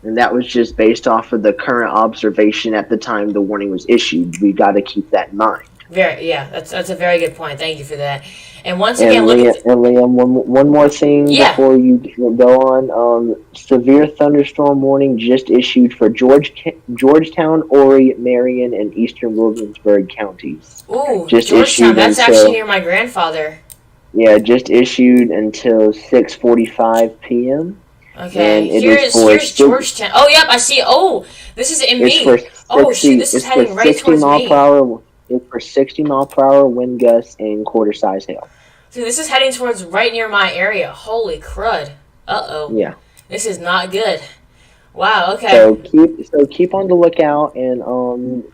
and that was just based off of the current observation at the time the warning was issued. We got to keep that in mind. That's a very good point. Thank you for that. And once again, Liam, one more thing before you go on. Severe thunderstorm warning just issued for Georgetown, Horry, Marion, and Eastern Williamsburg counties. Ooh, Georgetown. That's actually near my grandfather. Yeah, just issued until 6:45 p.m. Okay, here's Georgetown. Oh, yep, I see. Oh, this is in me. Oh, shoot, this is heading right towards me. It's for 60 mile per hour wind gusts and quarter size hail. Dude, this is heading towards right near my area. Holy crud. Uh-oh. Yeah. This is not good. Wow, okay. So keep on the lookout, and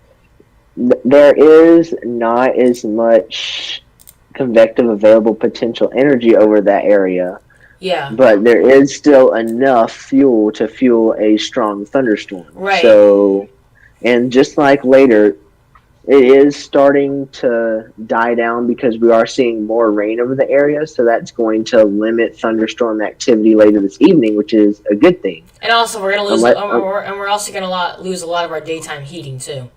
there is not as much convective available potential energy over that area. Yeah. But there is still enough fuel to fuel a strong thunderstorm. Right. So, and just like later, it is starting to die down because we are seeing more rain over the area, so that's going to limit thunderstorm activity later this evening, which is a good thing. And also, we're gonna lose, we're also gonna lose a lot of our daytime heating too.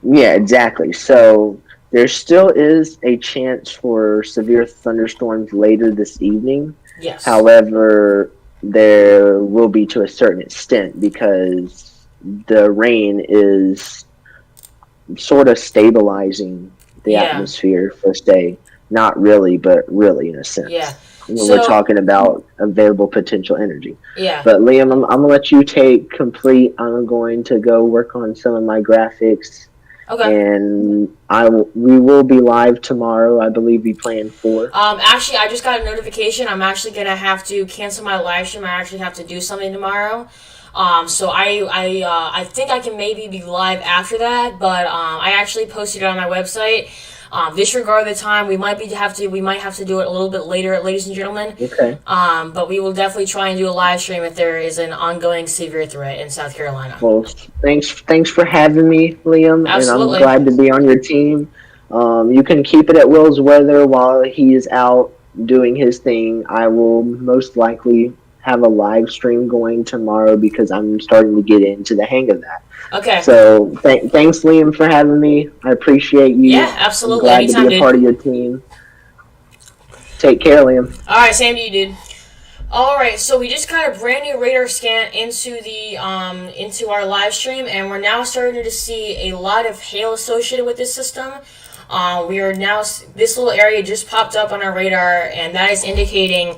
Yeah, exactly. So there still is a chance for severe thunderstorms later this evening. Yes. However, there will be to a certain extent because the rain is sort of stabilizing the atmosphere for stay. Not really, but really in a sense. Yeah. When we're talking about available potential energy. Yeah. But Liam, I'm gonna let you take complete. I'm going to go work on some of my graphics. Okay. And we will be live tomorrow. I believe we planned for. Actually, I just got a notification. I'm actually gonna have to cancel my live stream. I actually have to do something tomorrow. So I think I can maybe be live after that, but I actually posted it on my website. Disregard the time. We might have to do it a little bit later, ladies and gentlemen. Okay. But we will definitely try and do a live stream if there is an ongoing severe threat in South Carolina. Well, thanks for having me, Liam. Absolutely. And I'm glad to be on your team. You can keep it at Will's weather while he is out doing his thing. I will most likely have a live stream going tomorrow because I'm starting to get into the hang of that. Okay. So thanks, Liam, for having me. I appreciate you. Yeah, absolutely. I'm glad Anytime, to be a part of your team. Take care, Liam. All right, same to you, dude. All right, so we just got a brand new radar scan into our live stream, and we're now starting to see a lot of hail associated with this system. This little area just popped up on our radar, and that is indicating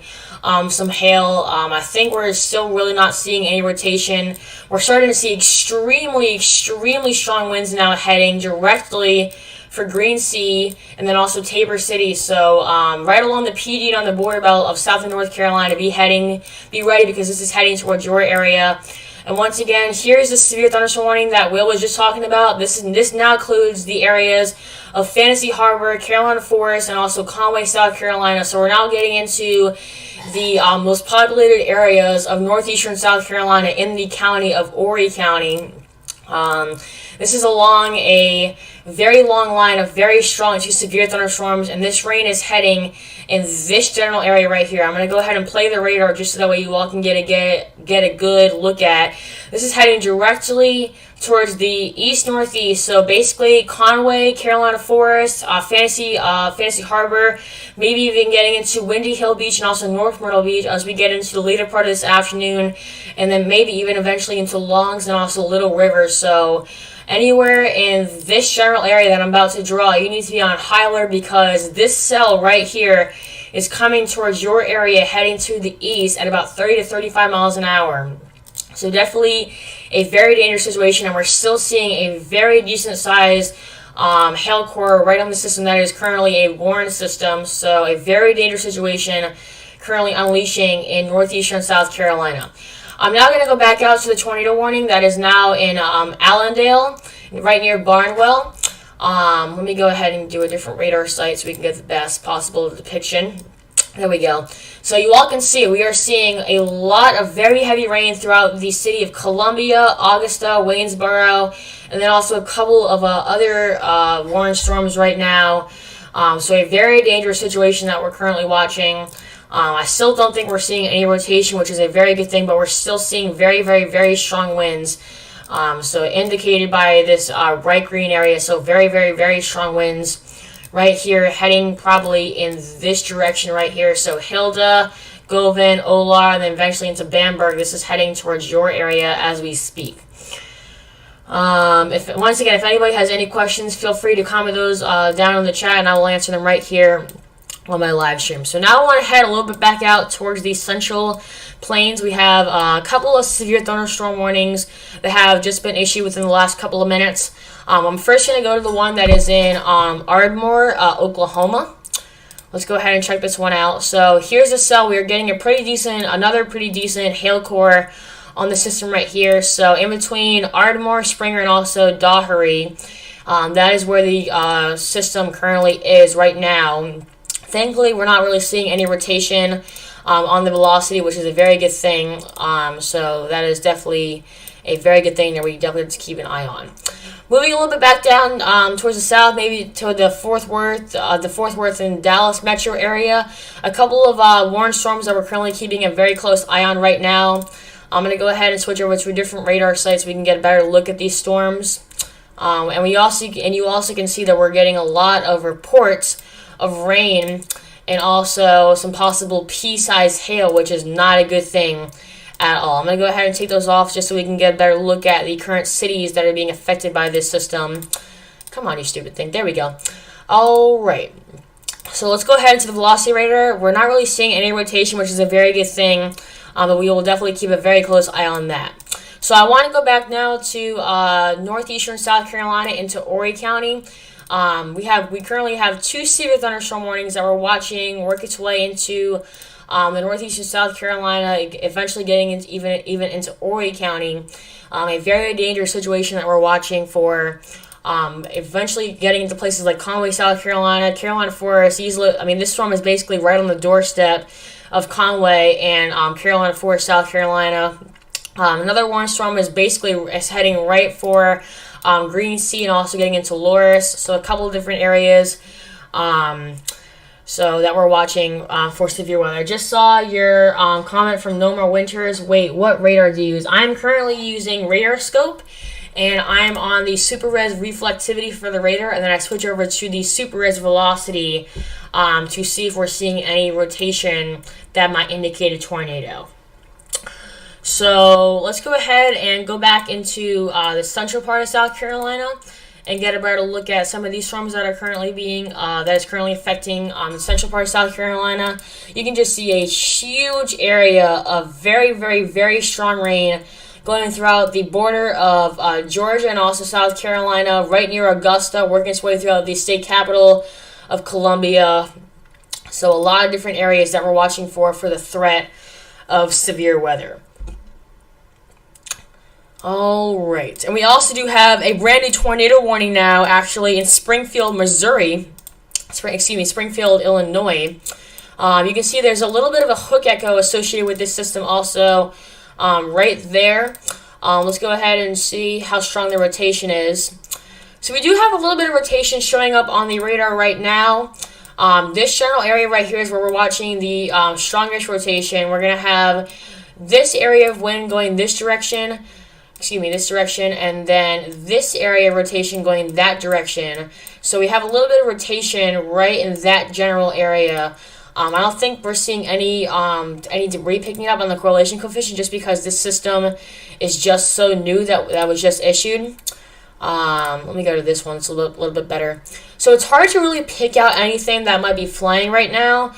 some hail. I think we're still really not seeing any rotation. We're starting to see extremely, extremely strong winds now heading directly for Green Sea and then also Tabor City. So right along the PD and on the border belt of South and North Carolina, be ready because this is heading towards your area. And once again, here's the severe thunderstorm warning that Will was just talking about. This now includes the areas of Fantasy Harbor, Carolina Forest, and also Conway, South Carolina. So we're now getting into the most populated areas of northeastern South Carolina in the county of Horry County. This is along a very long line of very strong to severe thunderstorms, and this rain is heading in this general area right here. I'm going to go ahead and play the radar just so that way you all can get a good look at. This is heading directly towards the east-northeast, so basically Conway, Carolina Forest, Fantasy Harbor, maybe even getting into Windy Hill Beach and also North Myrtle Beach as we get into the later part of this afternoon, and then maybe even eventually into Longs and also Little River. So anywhere in this general area that I'm about to draw, you need to be on high alert because this cell right here is coming towards your area heading to the east at about 30 to 35 miles an hour. So definitely a very dangerous situation, and we're still seeing a very decent size hail core right on the system that is currently a Warren system. So a very dangerous situation currently unleashing in northeastern South Carolina. I'm now going to go back out to the tornado warning that is now in Allendale, right near Barnwell. Let me go ahead and do a different radar site so we can get the best possible depiction. There we go. So you all can see we are seeing a lot of very heavy rain throughout the city of Columbia, Augusta, Waynesboro, and then also a couple of other Warren storms right now. So a very dangerous situation that we're currently watching. I still don't think we're seeing any rotation, which is a very good thing, but we're still seeing very, very, very strong winds. So indicated by this bright green area, so very, very, very strong winds right here, heading probably in this direction right here. So Hilda, Govan, Olar, and then eventually into Bamberg. This is heading towards your area as we speak. Once again, if anybody has any questions, feel free to comment those down in the chat, and I will answer them right here on my live stream. So now I want to head a little bit back out towards the central plains. We have a couple of severe thunderstorm warnings that have just been issued within the last couple of minutes. I'm first going to go to the one that is in Ardmore, Oklahoma. Let's go ahead and check this one out. So here's a cell. We are getting another pretty decent hail core on the system right here. So in between Ardmore, Springer, and also Daugherty, that is where the system currently is right now. Thankfully, we're not really seeing any rotation on the velocity, which is a very good thing. So that is definitely a very good thing that we definitely have to keep an eye on. Moving a little bit back down towards the south, maybe to the Fort Worth and Dallas metro area. A couple of Warren storms that we're currently keeping a very close eye on right now. I'm going to go ahead and switch over to different radar sites so we can get a better look at these storms. And you also can see that we're getting a lot of reports of rain and also some possible pea-sized hail, which is not a good thing at all. I'm going to go ahead and take those off just so we can get a better look at the current cities that are being affected by this system. Come on, you stupid thing. There we go. All right. So let's go ahead into the velocity radar. We're not really seeing any rotation, which is a very good thing, but we will definitely keep a very close eye on that. So I want to go back now to northeastern South Carolina into Horry County. We currently have 2 severe thunderstorm warnings that we're watching work its way into the northeastern South Carolina, eventually getting into even into Horry County. A very dangerous situation that we're watching for. Eventually getting into places like Conway, South Carolina, Carolina Forest. This storm is basically right on the doorstep of Conway and Carolina Forest, South Carolina. Another warning storm is heading right for Green Sea and also getting into Loris. So a couple of different areas so that we're watching for severe weather. I just saw your comment from No More Winters. Wait, what radar do you use? I'm currently using Radar Scope, and I'm on the Super Res Reflectivity for the radar, and then I switch over to the Super Res Velocity to see if we're seeing any rotation that might indicate a tornado. So let's go ahead and go back into the central part of South Carolina and get a better look at some of these storms that are currently affecting the central part of South Carolina. You can just see a huge area of very, very, very strong rain going throughout the border of Georgia and also South Carolina, right near Augusta, working its way throughout the state capital of Columbia. So a lot of different areas that we're watching for the threat of severe weather. All right, and we also do have a brand new tornado warning now, actually, in Springfield, Illinois. You can see there's a little bit of a hook echo associated with this system also right there. Let's go ahead and see how strong the rotation is. So we do have a little bit of rotation showing up on the radar right now. This general area right here is where we're watching the strongest rotation. We're going to have this area of wind going this direction, and then this area of rotation going that direction. So we have a little bit of rotation right in that general area. I don't think we're seeing any debris picking up on the correlation coefficient just because this system is just so new that was just issued. Let me go to this one. It's a little bit better. So it's hard to really pick out anything that might be flying right now.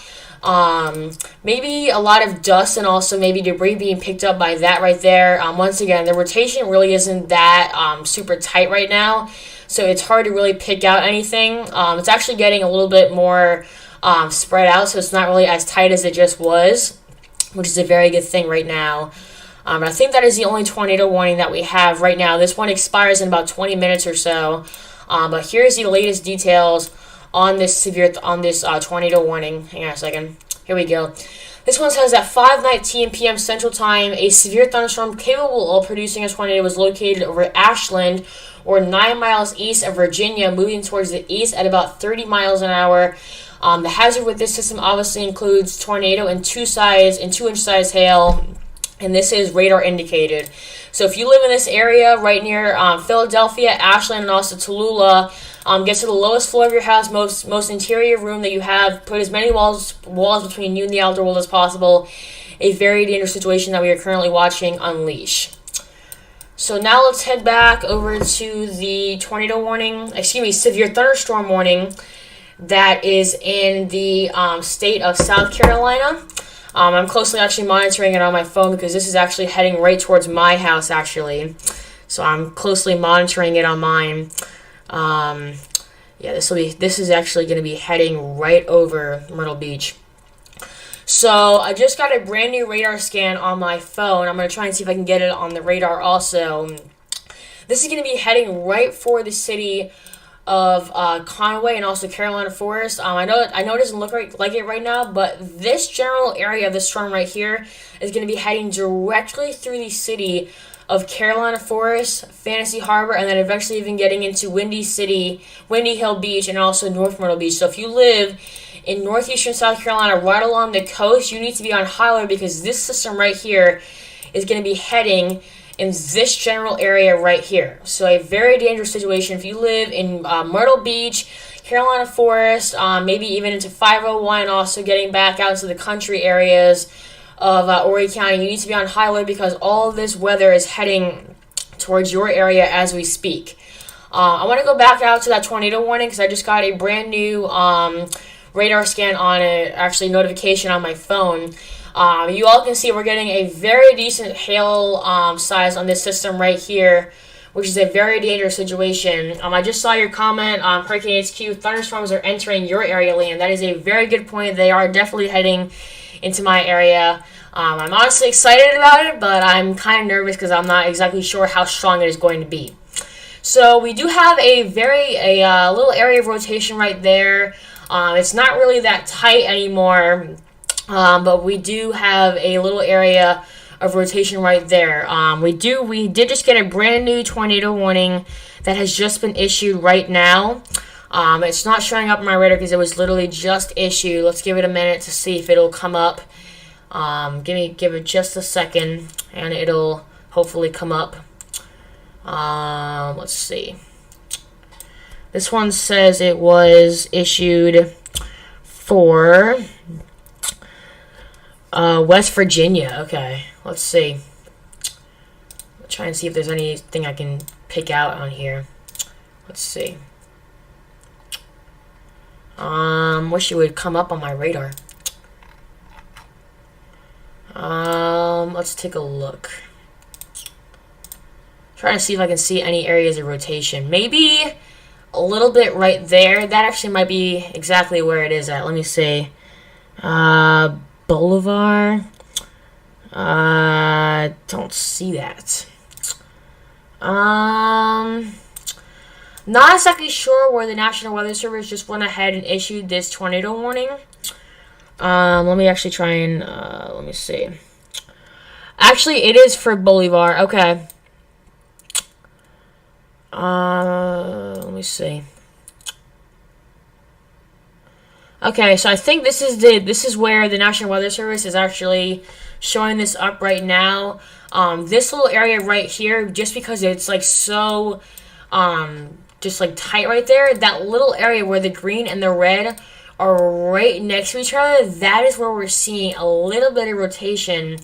Maybe a lot of dust and also maybe debris being picked up by that right there. Once again, the rotation really isn't that super tight right now, so it's hard to really pick out anything. It's actually getting a little bit more spread out, so it's not really as tight as it just was, which is a very good thing right now. I think that is the only tornado warning that we have right now. This one expires in about 20 minutes or so. But here's the latest details on this tornado warning. Hang on a second. Here we go. This one says at 5:19 p.m. Central Time, a severe thunderstorm capable of producing a tornado was located over Ashland, or 9 miles east of Virginia, moving towards the east at about 30 miles an hour. The hazard with this system obviously includes tornado and 2-inch size hail. And this is radar indicated. So if you live in this area right near Philadelphia, Ashland, and also Tallulah, get to the lowest floor of your house, most interior room that you have. Put as many walls between you and the outdoor world as possible. A very dangerous situation that we are currently watching unleash. So now let's head back over to the severe thunderstorm warning that is in the state of South Carolina. I'm closely actually monitoring it on my phone because this is actually heading right towards my house, actually. So I'm closely monitoring it on mine. This is actually going to be heading right over Myrtle Beach. So I just got a brand new radar scan on my phone. I'm going to try and see if I can get it on the radar also. This is going to be heading right for the city of Conway and also Carolina Forest. I know it doesn't look like it right now, but this general area of the storm right here is going to be heading directly through the city of Carolina Forest, Fantasy Harbor, and then eventually even getting into Windy Hill Beach, and also North Myrtle Beach. So if you live in northeastern South Carolina, right along the coast, you need to be on high alert because this system right here is going to be heading in this general area right here. So a very dangerous situation. If you live in Myrtle Beach, Carolina Forest, maybe even into 501, and also getting back out to the country areas of Horry County, you need to be on high alert because all of this weather is heading towards your area as we speak. I want to go back out to that tornado warning because I just got a brand new radar scan on it, actually notification on my phone. You all can see we're getting a very decent hail size on this system right here, which is a very dangerous situation. I just saw your comment on Hurricane HQ. Thunderstorms are entering your area, Liam. That is a very good point. They are definitely heading into my area. I'm honestly excited about it, but I'm kind of nervous because I'm not exactly sure how strong it is going to be. So we do have a little area of rotation right there. It's not really that tight anymore. But we do have a little area of rotation right there. We did just get a brand new tornado warning that has just been issued right now. It's not showing up on my radar because it was literally just issued. Let's give it a minute to see if it'll come up. Give it just a second, and it'll hopefully come up. Let's see. This one says it was issued for West Virginia. Okay, let's see. I'll try and see if there's anything I can pick out on here. Let's see. Wish it would come up on my radar. Let's take a look. Trying to see if I can see any areas of rotation. Maybe a little bit right there. That actually might be exactly where it is at. Let me see. Boulevard. Don't see that. Not exactly sure where the National Weather Service just went ahead and issued this tornado warning. Let me actually try and, let me see. Actually, it is for Bolivar. Okay. Let me see. Okay, so I think this is where the National Weather Service is actually showing this up right now. This little area right here, just because it's like so, just like tight right there, that little area where the green and the red are right next to each other, that is where we're seeing a little bit of rotation.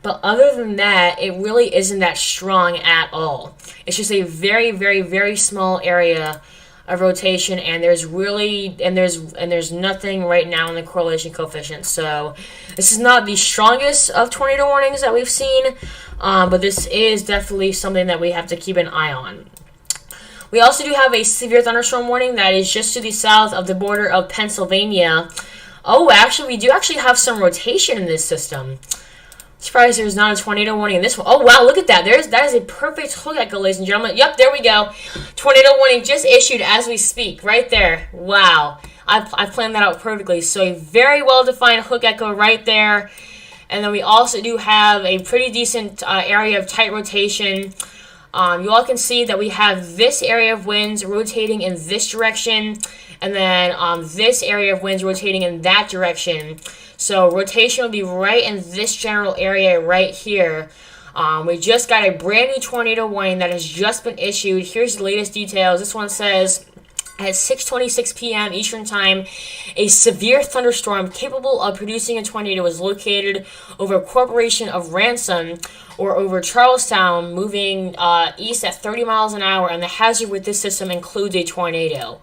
But other than that, it really isn't that strong at all. It's just a very, very, very small area of rotation, and there's nothing right now in the correlation coefficient. So this is not the strongest of tornado warnings that we've seen, but this is definitely something that we have to keep an eye on. We also do have a severe thunderstorm warning that is just to the south of the border of Pennsylvania. Oh, actually, we do actually have some rotation in this system. Surprised there's not a tornado warning in this one. Oh, wow, look at that. That is a perfect hook echo, ladies and gentlemen. Yep, there we go. Tornado warning just issued as we speak. Right there. Wow. I planned that out perfectly. So a very well-defined hook echo right there. And then we also do have a pretty decent area of tight rotation. You all can see that we have this area of winds rotating in this direction. And then this area of winds rotating in that direction. So rotation will be right in this general area right here. We just got a brand new tornado warning that has just been issued. Here's the latest details. This one says, at 6:26 p.m. Eastern Time, a severe thunderstorm capable of producing a tornado is located over Corporation of Ransom or over Charlestown, moving east at 30 miles an hour, and the hazard with this system includes a tornado.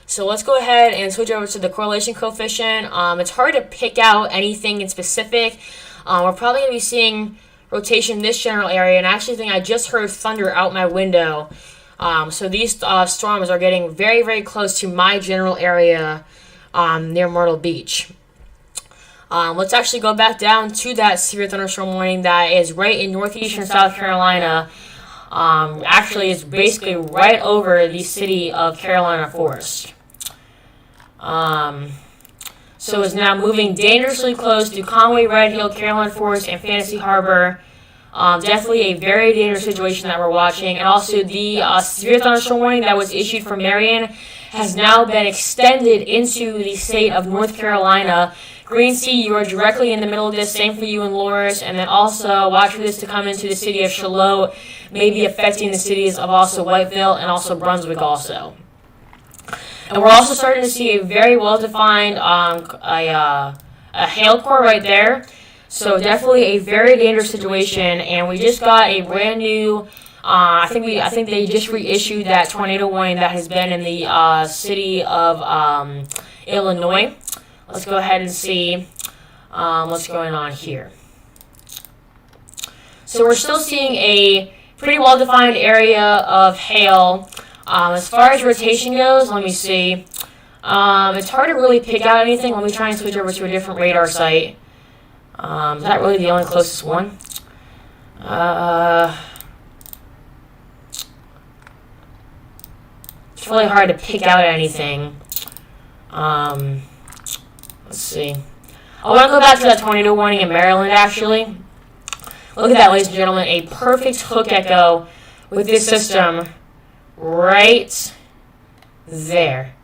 So let's go ahead and switch over to the correlation coefficient. It's hard to pick out anything in specific. We're probably going to be seeing rotation in this general area, and I actually think I just heard thunder out my window. So these storms are getting very, very close to my general area near Myrtle Beach. Let's actually go back down to that severe thunderstorm warning that is right in northeastern South Carolina. Actually, it's basically right over the city of Carolina Forest. So it's now moving dangerously close to Conway, Red Hill, Carolina Forest, and Fantasy Harbor. Definitely a very dangerous situation that we're watching. And also the severe thunderstorm warning that was issued for Marion has now been extended into the state of North Carolina. Green Sea, you are directly in the middle of this. Same for you in Loris. And then also watch for this to come into the city of Charlotte, maybe affecting the cities of also Whiteville and also Brunswick also. And we're also starting to see a very well-defined a hail core right there. So definitely a very dangerous situation. And we just got a brand new, I think they just reissued that tornado warning that has been in the city of Illinois. Let's go ahead and see what's going on here. So we're still seeing a pretty well-defined area of hail. As far as rotation goes, let me see. It's hard to really pick out anything. Let me try and switch over to a different radar site. Is that really the only closest one? It's really hard to pick out anything. Let's see. I want to go back to that tornado warning in Maryland, actually. Look at that, ladies and gentlemen. A perfect hook echo with this system right there.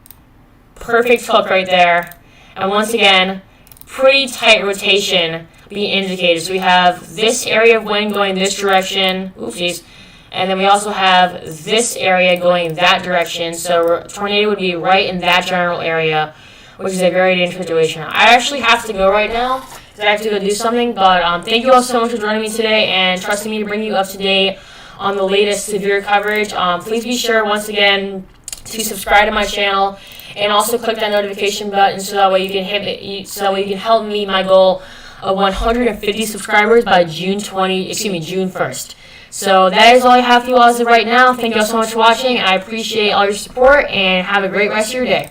Perfect hook right there. And once again, pretty tight rotation being indicated. So we have this area of wind going this direction. Oopsies. And then we also have this area going that direction. So tornado would be right in that general area, which is a very dangerous situation. I actually have to go right now because I have to go do something. But thank you all so much for joining me today and trusting me to bring you up to date on the latest severe coverage. Please be sure, once again, to subscribe to my channel and also click that notification button so that way you can help me my goal of 150 subscribers by June 1st. So that is all I have for you all as of right now. Thank you all so much for watching. I appreciate all your support and have a great rest of your day.